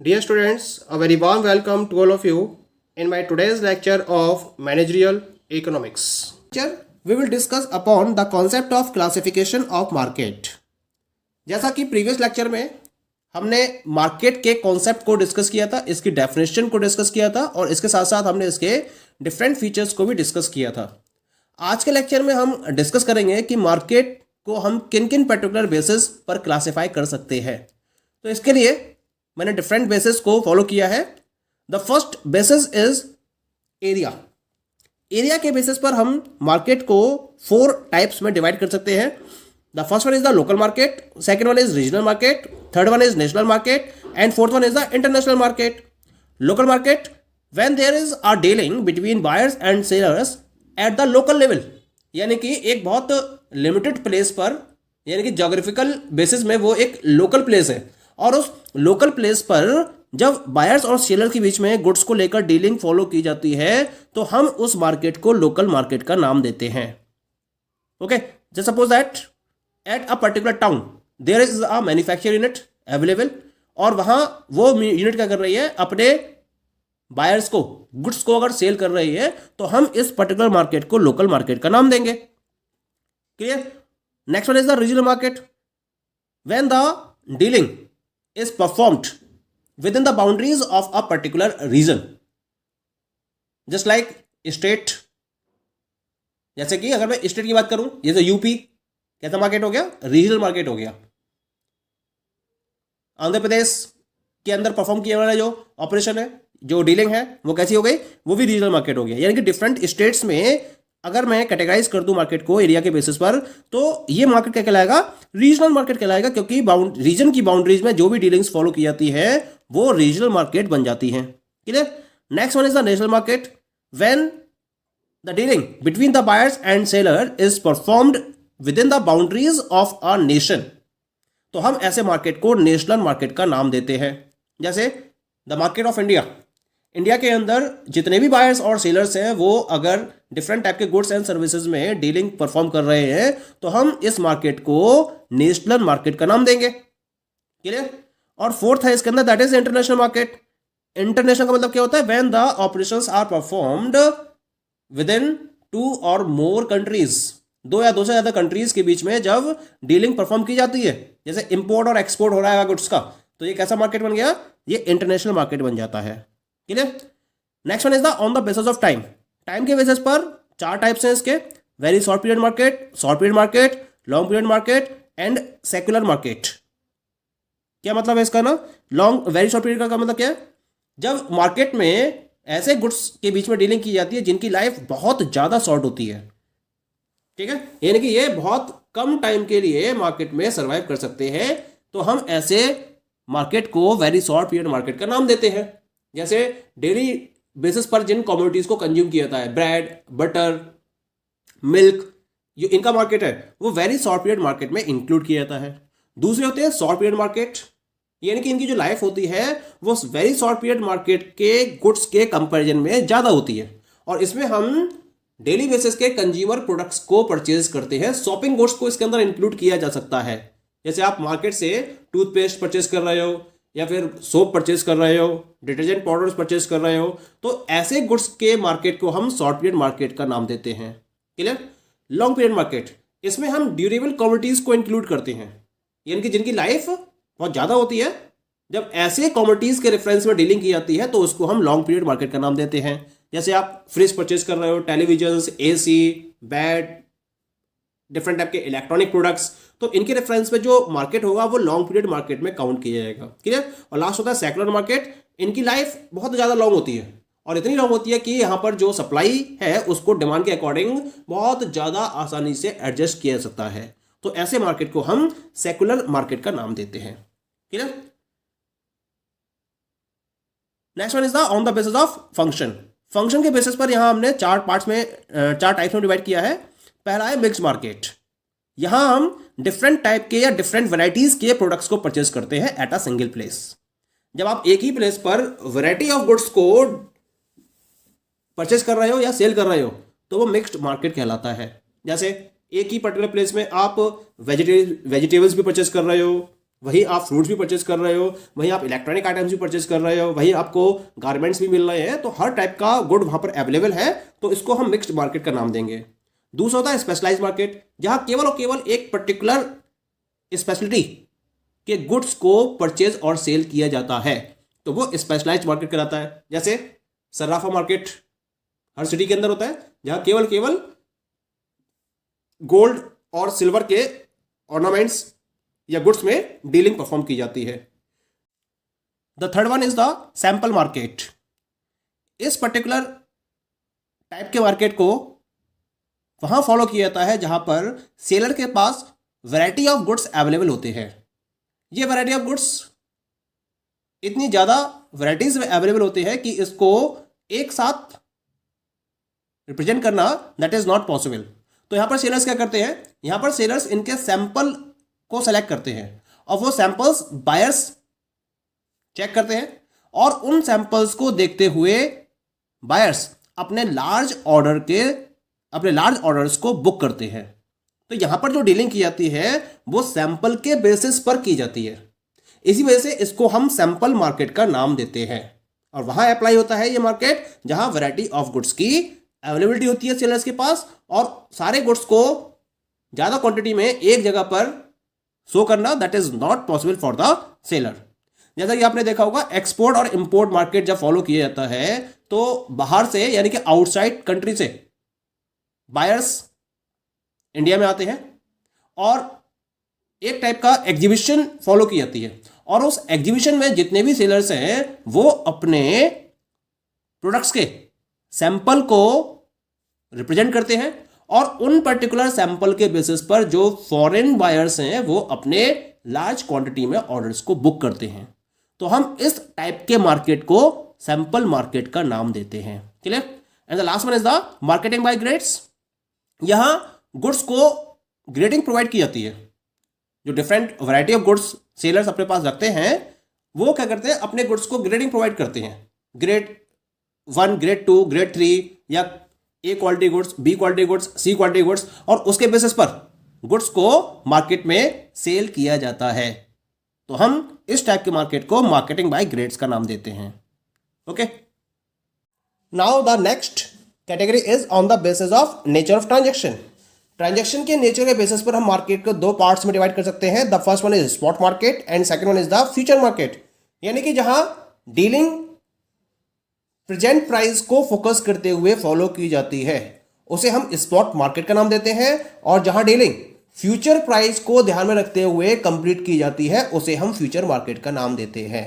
Dear students, a very warm welcome to all of you in my today's lecture of Managerial Economics. Lecture, we will discuss upon the concept of classification of market. जैसा कि previous lecture में हमने market के concept को discuss किया था, इसकी definition को डिस्कस किया था और इसके साथ साथ हमने इसके डिफरेंट फीचर्स को भी डिस्कस किया था। आज के लेक्चर में हम डिस्कस करेंगे कि मार्केट को हम किन किन पर्टिकुलर बेसिस पर क्लासिफाई कर सकते हैं। तो इसके लिए मैंने डिफरेंट बेसिस को फॉलो किया है। The first basis is area. Area के बेसिस पर हम मार्केट को 4 टाइप्स में डिवाइड कर सकते हैं। The first one is the local market, second one is regional market, third one is national market and fourth one is the international market. Local market, when there is a dealing between buyers and sellers at the local level, यानी कि एक बहुत limited place पर, यानी कि geographical basis में वो एक लोकल प्लेस है और उस लोकल प्लेस पर जब बायर्स और सेलर के बीच में गुड्स को लेकर डीलिंग फॉलो की जाती है तो हम उस मार्केट को लोकल मार्केट का नाम देते हैं। Okay, just suppose that at a particular town there is a manufacture unit available और वहां वो यूनिट क्या कर रही है, अपने बायर्स को गुड्स को अगर सेल कर रही है तो हम इस पर्टिकुलर मार्केट को लोकल मार्केट का नाम देंगे। Clear? Next one is the regional market. When the dealing is performed within the boundaries of a particular region, just like state। जैसे कि अगर मैं स्टेट की बात करूं, जैसे यूपी कैसा मार्केट हो गया, रीजनल मार्केट हो गया। आंध्र प्रदेश के अंदर परफॉर्म किया वाला जो ऑपरेशन है, जो डीलिंग है, वो कैसी हो गई, वो भी रीजनल मार्केट हो गया। यानी कि डिफरेंट स्टेट्स में अगर मैं कैटेगराइज कर दूं मार्केट को एरिया के बेसिस पर तो ये मार्केट क्या कहलाएगा, रीजनल मार्केट कहलाएगा, क्योंकि रीजन की बाउंड्रीज में जो भी डीलिंग्स फॉलो की जाती है वो रीजनल मार्केट बन जाती है। Clear? Next one is the national market. When the dealing between the buyers and seller is performed with in the boundaries of a nation, तो हम ऐसे मार्केट को नेशनल मार्केट का नाम देते हैं। जैसे the market of India, India के अंदर जितने भी बायर्स और सेलर्स हैं वो अगर डिफरेंट टाइप के गुड्स एंड सर्विसेज में डीलिंग परफॉर्म कर रहे हैं तो हम इस मार्केट को नेशनल मार्केट का नाम देंगे। क्लियर? और फोर्थ है इसके अंदर, that is international market. International का मतलब क्या होता है, when the operations are performed with in 2 और मोर कंट्रीज, 2 या 2 से ज्यादा कंट्रीज के बीच में जब डीलिंग परफॉर्म की जाती है, जैसे इंपोर्ट और एक्सपोर्ट हो रहा है गुड्स का, तो ये कैसा मार्केट बन गया, ये इंटरनेशनल मार्केट बन जाता है। Clear? Next one is the on the basis of time. Time के बेसिस पर 4 टाइप्स हैं इसके, very short period market, short period market, long period market and secular market. क्या मतलब है इसका ना, लॉन्ग वेरी शॉर्ट पीरियड का मतलब क्या है, जब मार्केट में ऐसे गुड्स के बीच में डीलिंग की जाती है जिनकी लाइफ बहुत ज्यादा शॉर्ट होती है। ठीक है, यानी कि ये बहुत कम टाइम के लिए मार्केट में सर्वाइव कर सकते हैं, तो हम ऐसे मार्केट को वेरी शॉर्ट पीरियड मार्केट का नाम देते हैं। जैसे डेली बेसिस पर जिन कमोडिटीज को कंज्यूम किया जाता है, ब्रेड, बटर, मिल्क, जो इनका मार्केट है वो वेरी शॉर्ट पीरियड मार्केट में इंक्लूड किया जाता है। दूसरे होते हैं शॉर्ट पीरियड मार्केट, यानी कि इनकी जो लाइफ होती है वो वेरी शॉर्ट पीरियड मार्केट के गुड्स के कंपैरिजन में ज्यादा होती है और इसमें हम डेली बेसिस के कंज्यूमर प्रोडक्ट्स को परचेज करते हैं। शॉपिंग गुड्स को इसके अंदर इंक्लूड किया जा सकता है। जैसे आप मार्केट से टूथपेस्ट परचेज कर रहे हो या फिर सोप परचेज कर रहे हो, डिटर्जेंट पाउडर्स परचेज कर रहे हो, तो ऐसे गुड्स के मार्केट को हम शॉर्ट पीरियड मार्केट का नाम देते हैं। क्लियर? लॉन्ग पीरियड मार्केट, इसमें हम ड्यूरेबल कमोडिटीज को इंक्लूड करते हैं, यानी कि जिनकी लाइफ बहुत ज़्यादा होती है। जब ऐसे कमोडिटीज के रेफरेंस में डीलिंग की जाती है तो उसको हम लॉन्ग पीरियड मार्केट का नाम देते हैं। जैसे आप फ्रिज परचेज कर रहे हो, television, AC, bed, different type के इलेक्ट्रॉनिक प्रोडक्ट्स, तो इनके रेफरेंस में जो मार्केट होगा वो लॉन्ग पीरियड मार्केट में काउंट किया जाएगा। क्लियर? और लास्ट होता है सेक्युलर मार्केट। इनकी लाइफ बहुत ज़्यादा लॉन्ग होती है और इतनी लॉन्ग होती है कि यहाँ पर जो सप्लाई है उसको डिमांड के अकॉर्डिंग बहुत ज़्यादा आसानी से एडजस्ट किया जा सकता है, तो ऐसे मार्केट को हम सेक्युलर मार्केट का नाम देते हैं। Clear? Next one is the on the basis of function. Function के बेसिस पर यहाँ हमने 4 पार्ट्स में 4 टाइप्स में डिवाइड किया है। पहला है मिक्स्ड मार्केट। यहां हम डिफरेंट टाइप के या डिफरेंट वैरायटीज के प्रोडक्ट्स को परचेज करते हैं एट अ सिंगल प्लेस। जब आप एक ही प्लेस पर वैरायटी ऑफ गुड्स को परचेज कर रहे हो या सेल कर रहे हो तो वो मिक्स्ड मार्केट कहलाता है। जैसे एक ही पर्टिकुलर प्लेस में आप वेजिटेबल्स भी परचेज कर रहे हो, वहीं आप फ्रूट्स भी परचेज कर रहे हो, वहीं आप इलेक्ट्रॉनिक आइटम्स भी परचेज कर रहे हो, वहीं आपको गारमेंट्स भी मिल रहे हैं, तो हर टाइप का गुड वहां पर अवेलेबल है, तो इसको हम मिक्स्ड मार्केट का नाम देंगे। दूसरा होता है स्पेशलाइज्ड मार्केट, जहां केवल और केवल एक पर्टिकुलर स्पेशलिटी के गुड्स को परचेज और सेल किया जाता है, तो वो स्पेशलाइज्ड मार्केट कहलाता है। जैसे सर्राफा मार्केट हर सिटी के अंदर होता है, जहां केवल केवल गोल्ड और सिल्वर के ऑर्नामेंट्स या गुड्स में डीलिंग परफॉर्म की जाती है। The third one is the sample market. इस पर्टिकुलर टाइप के मार्केट को वहां फॉलो किया जाता है जहां पर सेलर के पास वैरायटी ऑफ गुड्स अवेलेबल होते हैं। ये वैरायटी ऑफ गुड्स इतनी ज़्यादा वैराइटीज में अवेलेबल होती है कि इसको एक साथ रिप्रेजेंट करना दैट इज नॉट पॉसिबल। तो यहां पर सेलर्स क्या करते हैं, यहां पर सेलर्स इनके सैंपल को सेलेक्ट करते हैं और वो सैंपल्स बायर्स चेक करते हैं, और उन सैंपल्स को देखते हुए बायर्स अपने लार्ज ऑर्डर्स को बुक करते हैं। तो यहां पर जो डीलिंग की जाती है वो सैंपल के बेसिस पर की जाती है, इसी वजह से इसको हम सैंपल मार्केट का नाम देते हैं। और वहां अप्लाई होता है ये मार्केट जहां वैरायटी ऑफ गुड्स की अवेलेबिलिटी होती है सेलर्स के पास, और सारे गुड्स को ज्यादा क्वांटिटी में एक जगह पर शो करना that is not possible for the seller. जैसा कि आपने देखा होगा, एक्सपोर्ट और इंपोर्ट मार्केट जब फॉलो किया जाता है तो बाहर से यानी कि आउटसाइड कंट्री से बायर्स इंडिया में आते हैं और एक टाइप का एग्जीबिशन फॉलो की जाती है, और उस एग्जीबिशन में जितने भी सेलर्स हैं वो अपने प्रोडक्ट्स के सैंपल को रिप्रेजेंट करते हैं, और उन पर्टिकुलर सैंपल के बेसिस पर जो फॉरेन बायर्स हैं वो अपने लार्ज क्वांटिटी में ऑर्डर्स को बुक करते हैं। तो हम इस टाइप के मार्केट को सैंपल मार्केट का नाम देते हैं। Clear? And the last one is the marketing bye grades. यहां गुड्स को ग्रेडिंग प्रोवाइड की जाती है। जो different variety of goods sellers अपने पास रखते हैं वो क्या करते हैं, अपने गुड्स को ग्रेडिंग प्रोवाइड करते हैं। ग्रेड 1, ग्रेड 2, ग्रेड 3, या A quality goods, B quality goods, C quality goods, और उसके बेसिस पर गुड्स को मार्केट में सेल किया जाता है। तो हम इस टाइप के मार्केट को मार्केटिंग बाय ग्रेड्स का नाम देते हैं। Okay, now the next category is on the basis of nature of transaction. Transaction के नेचर के बेसिस पर हम मार्केट को दो पार्ट्स में डिवाइड कर सकते हैं। The first one is spot market and second one is the future market. यानी कि जहां डीलिंग प्रेजेंट प्राइस को फोकस करते हुए फॉलो की जाती है उसे हम स्पॉट मार्केट का नाम देते हैं, और जहां डीलिंग फ्यूचर प्राइस को ध्यान में रखते हुए कंप्लीट की जाती है उसे हम फ्यूचर मार्केट का नाम देते हैं।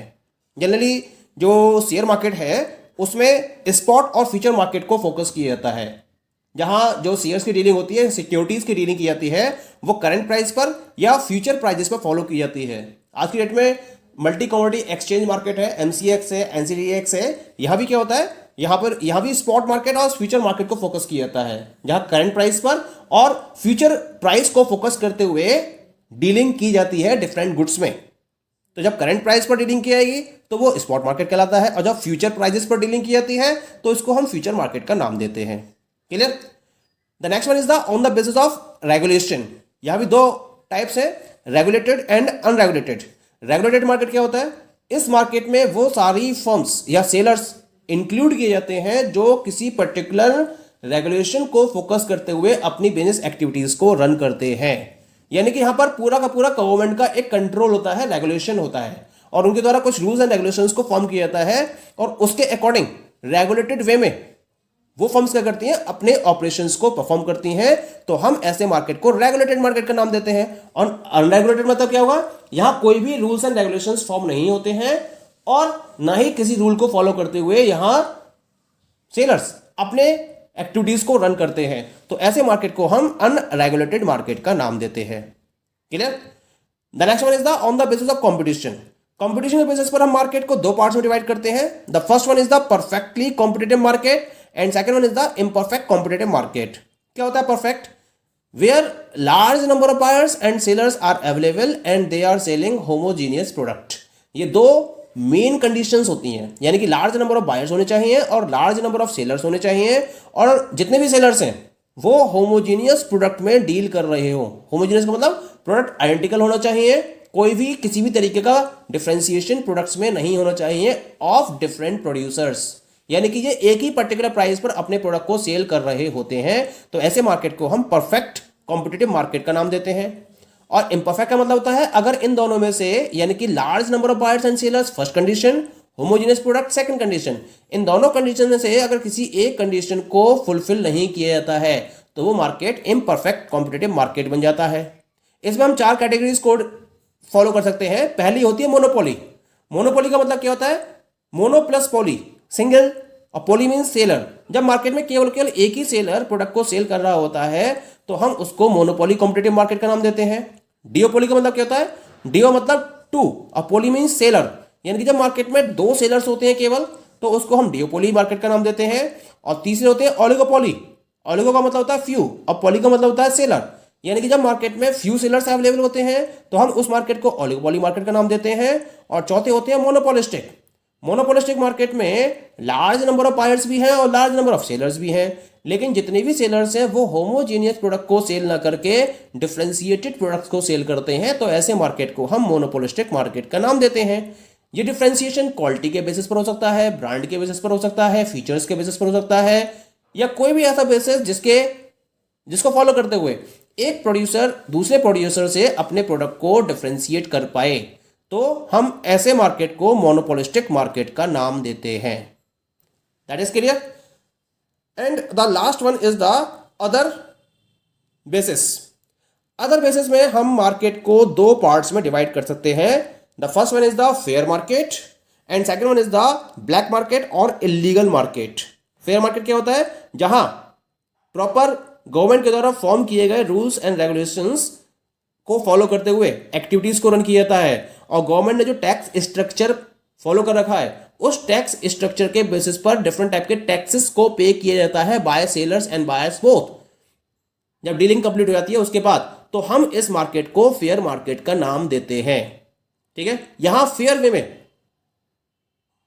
जनरली जो शेयर मार्केट है उसमें स्पॉट और फ्यूचर मार्केट को फोकस किया जाता है। जहां जो शेयर्स की डीलिंग होती है, सिक्योरिटीज की डीलिंग की जाती है, वो करंट प्राइस पर या फ्यूचर प्राइजेस पर फॉलो की जाती है। आज की डेट में मल्टी कमोडिटी एक्सचेंज मार्केट है, एमसीएक्स है, एनसीडीएक्स है। यहां भी क्या होता है, यहां भी स्पॉट मार्केट और फ्यूचर मार्केट को फोकस किया जाता है, जहां करंट प्राइस पर और फ्यूचर प्राइस को फोकस करते हुए डीलिंग की जाती है डिफरेंट गुड्स में। तो जब करंट प्राइस पर डीलिंग की जाएगी तो वो स्पॉट मार्केट कहलाता है, और जब फ्यूचर प्राइजेस पर डीलिंग की जाती है तो इसको हम फ्यूचर मार्केट का नाम देते हैं। Clear? The next one is the on the basis of regulation. यहां भी दो टाइप्स है, regulated and unregulated. Regulated market क्या होता है, इस मार्केट में वो सारी फर्म्स या सेलर्स इंक्लूड किए जाते हैं जो किसी पर्टिकुलर रेगुलेशन को फोकस करते हुए अपनी बिजनेस एक्टिविटीज को रन करते हैं। यानी कि यहां पर पूरा का पूरा गवर्नमेंट का एक कंट्रोल होता है, रेगुलेशन होता है, और उनके द्वारा कुछ रूल्स एंड रेगुलेशंस को फॉर्म किया जाता है, और उसके अकॉर्डिंग रेगुलेटेड वे में वो फर्म्स क्या करती हैं, अपने ऑपरेशंस को परफॉर्म करती हैं। तो हम ऐसे मार्केट को रेगुलेटेड मार्केट का नाम देते हैं। और अनरेगुलेटेड मतलब क्या होगा, यहां कोई भी रूल्स एंड रेगुलेशंस फॉर्म नहीं होते हैं, और ना ही किसी रूल को फॉलो करते हुए यहां सेलर्स अपने एक्टिविटीज को रन करते हैं। तो ऐसे मार्केट को हम अनरेगुलेटेड मार्केट का नाम देते हैं। Clear? The next one is the on the basis of competition. Competition के बेसिस पर हम मार्केट को दो पार्ट्स में डिवाइड करते हैं। The first one is the perfectly competitive market and second one is the imperfect competitive market. क्या होता है perfect? Where large number of buyers and sellers are available and they are selling homogeneous product. ये दो main conditions होती हैं, यानी कि large number of buyers होने चाहिए और लार्ज नंबर ऑफ सेलर्स होने चाहिए, और जितने भी सेलर्स हैं वो होमोजीनियस प्रोडक्ट में डील कर रहे हो। होमोजीनियस का मतलब प्रोडक्ट आइडेंटिकल होना चाहिए, कोई भी किसी भी तरीके का डिफरेंशिएशन प्रोडक्ट्स में नहीं होना चाहिए ऑफ डिफरेंट प्रोड्यूसर्स, यानी कि ये एक ही पर्टिकुलर प्राइस पर अपने प्रोडक्ट को सेल कर रहे होते हैं, तो ऐसे मार्केट को हम परफेक्ट कॉम्पिटिटिव मार्केट का नाम देते हैं। और इम्परफेक्ट का मतलब होता है अगर इन दोनों में से, यानी कि large number of buyers and sellers first condition, homogeneous product second condition, इन दोनों कंडीशन में से अगर किसी एक कंडीशन को फुलफिल नहीं किया जाता है तो वो मार्केट इम्परफेक्ट कॉम्पिटिटिव मार्केट बन जाता है। इसमें हम 4 कैटेगरीज कोड फॉलो कर सकते हैं। पहली होती है मोनोपोली। मोनोपोली का मतलब क्या होता है? मोनो प्लस पॉली, सिंगल, और पॉली मीन्स सेलर। जब मार्केट में केवल एक ही सेलर प्रोडक्ट को सेल कर रहा होता है तो हम उसको मोनोपोली कॉम्पिटिटिव मार्केट का नाम देते हैं। डिओपोली का मतलब क्या होता है? डिओ मतलब 2 और पोली मीन्स सेलर, यानी कि जब मार्केट में 2 सेलर्स होते हैं केवल तो उसको हम डिओपोली मार्केट का नाम देते हैं। और तीसरे होते हैं ओलिगोपोली। ओलिगो का मतलब होता है फ्यू और पॉली का मतलब होता है सेलर, यानी कि जब मार्केट में फ्यू सेलर्स अवेलेबल होते हैं तो हम उस मार्केट को ओलिगोपोली मार्केट का नाम देते हैं। और चौथे होते हैं मोनोपोलिस्टिक। मोनोपोलिस्टिक मार्केट में लार्ज नंबर ऑफ बायर्स भी हैं और लार्ज नंबर ऑफ सेलर्स भी हैं, लेकिन जितने भी सेलर्स हैं वो होमोजेनियस प्रोडक्ट को सेल ना करके डिफरेंशिएटेड प्रोडक्ट्स को सेल करते हैं, तो ऐसे मार्केट को हम मोनोपोलिस्टिक मार्केट का नाम देते हैं। ये डिफरेंशिएशन क्वालिटी के बेसिस पर हो सकता है, ब्रांड के बेसिस पर हो सकता है, फीचर्स के बेसिस पर हो सकता है, या कोई भी ऐसा बेसिस जिसको फॉलो करते हुए एक प्रोड्यूसर दूसरे प्रोड्यूसर से अपने प्रोडक्ट को डिफरेंशिएट कर पाए, तो हम ऐसे मार्केट को मोनोपोलिस्टिक मार्केट का नाम देते हैं। That is clear. And the last one is the other basis. Other basis में हम मार्केट को 2 पार्ट्स में डिवाइड कर सकते हैं। The first one is the fair market and second one is the black market और इलीगल मार्केट। फेयर मार्केट क्या होता है? जहां प्रॉपर गवर्नमेंट के द्वारा फॉर्म किए गए रूल्स एंड रेगुलेशंस को फॉलो करते हुए एक्टिविटीज को रन किया जाता है, और गवर्नमेंट ने जो टैक्स स्ट्रक्चर फॉलो कर रखा है उस टैक्स स्ट्रक्चर के बेसिस पर डिफरेंट टाइप के टैक्सेस को पे किया जाता है by sellers and buyers both. जब डीलिंग कंप्लीट हो जाती है उसके बाद तो हम इस मार्केट को फेयर मार्केट का नाम देते हैं। ठीक है, यहां फेयर वे में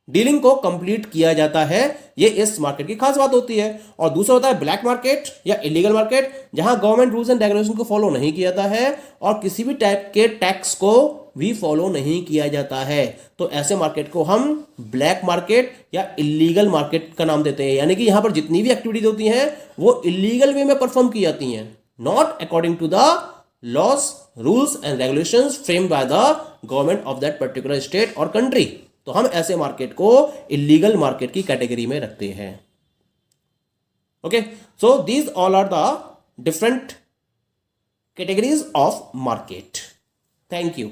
डीलिंग को कंप्लीट किया जाता है, ये इस मार्केट की खास बात होती है। और दूसरा होता है ब्लैक मार्केट या इलीगल मार्केट, जहां गवर्नमेंट रूल्स एंड रेगुलेशन को फॉलो नहीं किया जाता है और किसी भी टाइप के टैक्स को भी फॉलो नहीं किया जाता है, तो ऐसे मार्केट को हम ब्लैक मार्केट या इलीगल मार्केट का नाम देते हैं। यानी कि यहां पर जितनी भी एक्टिविटीज होती हैं वो इलीगल वे में परफॉर्म की जाती हैं, not according to the laws, rules and regulations framed by the government of that particular state और कंट्री। तो हम ऐसे मार्केट को इलीगल मार्केट की कैटेगरी में रखते हैं। Okay, so these all are the different categories of market. Thank you.